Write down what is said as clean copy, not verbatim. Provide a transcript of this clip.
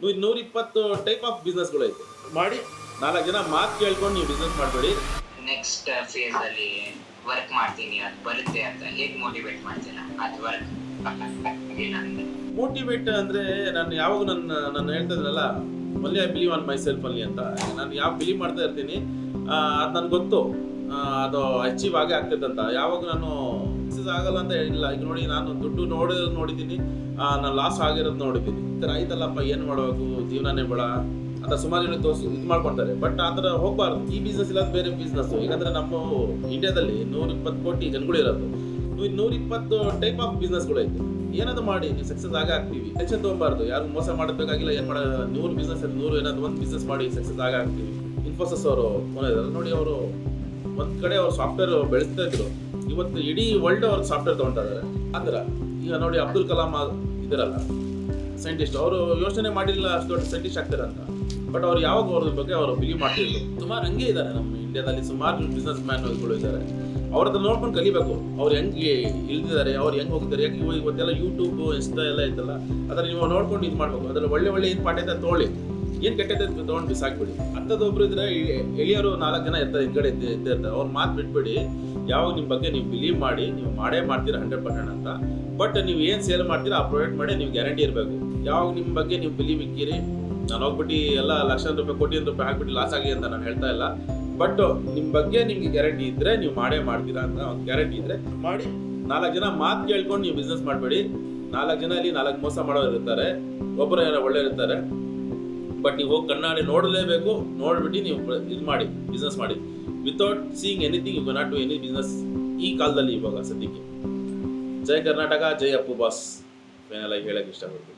120 type of ಬಿಸ್ನೆಸ್ಗಳು ಐತೆ. ಮಾಡಿ 4 ಜನ ಮಾತು ಕೇಳ್ಕೊಂಡು ನೀವು ಬಿಸ್ನೆಸ್ ಮಾಡಬೇಡಿ. ನೆಕ್ಸ್ಟ್ ಫೇಸ್ ಅಲ್ಲಿ ವರ್ಕ್ ಮಾಡ್ತೀನಿ ಅದು ಬರುತ್ತೆ ಅಂತ ಹೇಗೆ ಮೋಟಿವೇಟ್ ಮಾಡ್ತೀರಾ? ಅದು ವರ್ಕ್ ಮೋಟಿವೇಟ್ ಅಂದರೆ ನಾನು ಯಾವಾಗ ನಾನು ಹೇಳ್ತಾ ಇದ್ರಲ್ಲ, only I believe on my self ಅಲ್ಲಿ ಅಂತ. ನಾನು ಯಾವ ಬಿಲೀವ್ ಮಾಡ್ತಾ ಇರ್ತೀನಿ ಅದು ನನಗೆ ಗೊತ್ತು, ಅದು ಅಚೀವ್ ಆಗೇ ಆಗ್ತೈತಂತ. ಯಾವಾಗ ನಾನು ಸಕ್ಸಸ್ ಆಗಲ್ಲ ಅಂತ ಹೇಳಿಲ್ಲ. ಈಗ ನೋಡಿ, ನಾನು ದುಡ್ಡು ನೋಡಿದ್ದೀನಿ, ನಾನು ಲಾಸ್ ಆಗಿರೋದು ನೋಡಿದ್ದೀನಿ. ಈ ಥರ ಆಯ್ತಲ್ಲಪ್ಪ, ಏನು ಮಾಡಬೇಕು, ಜೀವನನೇ ಬೇಡ ಅಂತ ಸುಮಾರು ಜನ ಇದು ಮಾಡ್ಕೊತಾರೆ. ಬಟ್ ಆ ಥರ ಹೋಗಬಾರ್ದು. ಈ ಬಿಸ್ನೆಸ್ ಇಲ್ಲ, ಬೇರೆ ಬಿಸ್ನೆಸ್ಸು. ಈಗಂದರೆ ನಮ್ಮ ಇಂಡಿಯಾದಲ್ಲಿ 120 ಕೋಟಿ ಜನಗಳಿರೋದು, 120 ಟೈಪ್ ಆಫ್ ಬಿಸ್ನೆಸ್ಗಳು ಐತೆ. ಏನಾದ್ರು ಮಾಡಿ ನೀವು ಸಕ್ಸಸ್ ಆಗ್ತೀವಿ. ಟೆನ್ಷನ್ ತೊಗೊಬಾರ್ದು, ಯಾರು ಮೋಸ ಮಾಡಬೇಕಾಗಿಲ್ಲ. ಏನು ಮಾಡೋದು, 100 ಬಿಸ್ನೆಸ್ ಅಲ್ಲಿ 100 ಏನಾದ್ರು ಒಂದು ಬಿಸ್ನೆಸ್ ಮಾಡಿ ಸಕ್ಸಸ್ ಆಗ್ತೀವಿ. ಇನ್ಫೋಸಿಸ್ ಅವರು ನೋಡಿ, ಅವರು ಒಂದು ಕಡೆ ಅವ್ರು ಸಾಫ್ಟ್ವೇರ್ ಬೆಳೆಸ್ತಾ ಇದ್ರು, ಇವತ್ತು ಇಡೀ ವರ್ಲ್ಡ್ ಅವ್ರು ಸಾಫ್ಟ್ವೇರ್ ತೊಗೊಳ್ತಾ ಇದ್ದಾರೆ. ಆ ಥರ ಈಗ ನೋಡಿ, ಅಬ್ದುಲ್ ಕಲಾಂ ಇದಾರಲ್ಲ ಸೈಂಟಿಸ್ಟ್, ಅವರು ಯೋಚನೆ ಮಾಡಿರಲಿಲ್ಲ ಅಷ್ಟು ದೊಡ್ಡ ಸೈಂಟಿಸ್ಟ್ ಆಗ್ತಾರೆ ಅಂತ. ಬಟ್ ಅವ್ರು ಯಾವಾಗ ಅವ್ರ ಬಗ್ಗೆ ಅವರು ಬಿಲೀವ್ ಮಾಡ್ತಿದ್ರು. ಸುಮಾರು ಹಂಗೆ ಇದ್ದಾರೆ ನಮ್ಮ ಇಂಡಿಯಾದಲ್ಲಿ, ಸುಮಾರು ಬಿಸ್ನೆಸ್ ಮ್ಯಾನ್ಗಳು ಇದ್ದಾರೆ. ಅವ್ರ ಹತ್ರ ನೋಡ್ಕೊಂಡು ಕಲಿಬೇಕು, ಅವ್ರು ಹೆಂಗೆ ಇಳಿದಿದ್ದಾರೆ, ಅವ್ರು ಹೆಂಗೆ ಹೋಗ್ತಾರೆ. ಯಾಕೆ ಇವತ್ತೆಲ್ಲ ಯೂಟ್ಯೂಬ್ ಇನ್ಸ್ಟಾ ಎಲ್ಲ ಐತಲ್ಲ, ಅದರ ನೀವು ನೋಡ್ಕೊಂಡು ಇದು ಮಾಡ್ಬೇಕು. ಅದ್ರಲ್ಲಿ ಒಳ್ಳೆ ಏನು ಪಾಠ ಐತೆ ತೊಗೊಳ್ಳಿ, ಏನು ಕೆಟ್ಟೈತೆ ತೊಗೊಂಡು ಬಿಸಾಕ್ಬಿಡಿ. ಅಂಥದ್ದೊಬ್ರು ಇದ್ರೆ ಎಳಿಯೋರು 4 ಜನ ಇರ್ತಾರೆ, ಹಿಂದ್ಗಡೆ ಇರ್ತಾರೆ. ಅವ್ರ ಮಾತು ಬಿಟ್ಬಿಡಿ. ಯಾವಾಗ ನಿಮ್ಮ ಬಗ್ಗೆ ನೀವು ಬಿಲೀವ್ ಮಾಡಿ, ನೀವು ಮಾಡೇ ಮಾಡ್ತೀರಾ 100% ಅಂತ. ಬಟ್ ನೀವು ಏನು ಸೇಲ್ ಮಾಡ್ತೀರಾ ಆ ಪ್ರಾಡಕ್ಟ್ ಮಾಡಿ ನೀವು ಗ್ಯಾರಂಟಿ ಇರಬೇಕು. ಯಾವಾಗ ನಿಮ್ಮ ಬಗ್ಗೆ ನೀವು ಬಿಲೀವ್ ಇಕ್ಕಿರಿ, ನಾನು ಹೋಗ್ಬಿಟ್ಟು ಎಲ್ಲ ಲಕ್ಷಾಂತರ ರೂಪಾಯಿ ಕೋಟಿ ರೂಪಾಯಿ ಹಾಕ್ಬಿಟ್ಟು ಲಾಸ್ ಆಗಿ ಅಂತ ನಾನು ಹೇಳ್ತಾ ಇಲ್ಲ. ಬಟ್ ನಿಮ್ಮ ಬಗ್ಗೆ ನಿಮಗೆ ಗ್ಯಾರಂಟಿ ಇದ್ದರೆ ನೀವು ಮಾಡೇ ಮಾಡ್ತೀರಾ ಅಂತ ಒಂದು ಗ್ಯಾರಂಟಿ ಇದ್ದರೆ ಮಾಡಿ. 4 ಜನ ಮಾತು ಕೇಳ್ಕೊಂಡು ನೀವು ಬಿಸ್ನೆಸ್ ಮಾಡಬೇಡಿ. 4 ಜನ ಅಲ್ಲಿ 4 ಮೋಸ ಮಾಡೋರು ಇರ್ತಾರೆ, ಒಬ್ಬರು ಏನೋ ಒಳ್ಳೆ ಇರ್ತಾರೆ. ಬಟ್ ನೀವು ಹೋಗಿ ಕಣ್ಣಾಡಿ ನೋಡಲೇಬೇಕು. ನೋಡ್ಬಿಟ್ಟು ನೀವು ಇದು ಮಾಡಿ, ಬಿಸ್ನೆಸ್ ಮಾಡಿ. Without seeing anything you cannot do any business ಈ ಕಾಲದಲ್ಲಿ ಇವಾಗ ಸದ್ಯಕ್ಕೆ. ಜೈ ಕರ್ನಾಟಕ, ಜೈ ಅಪ್ಪು ಬಾಸ್ ಫೈನಲ್ ಆಗಿ ಹೇಳಕ್ಕೆ ಇಷ್ಟಪಡ್ತೀನಿ.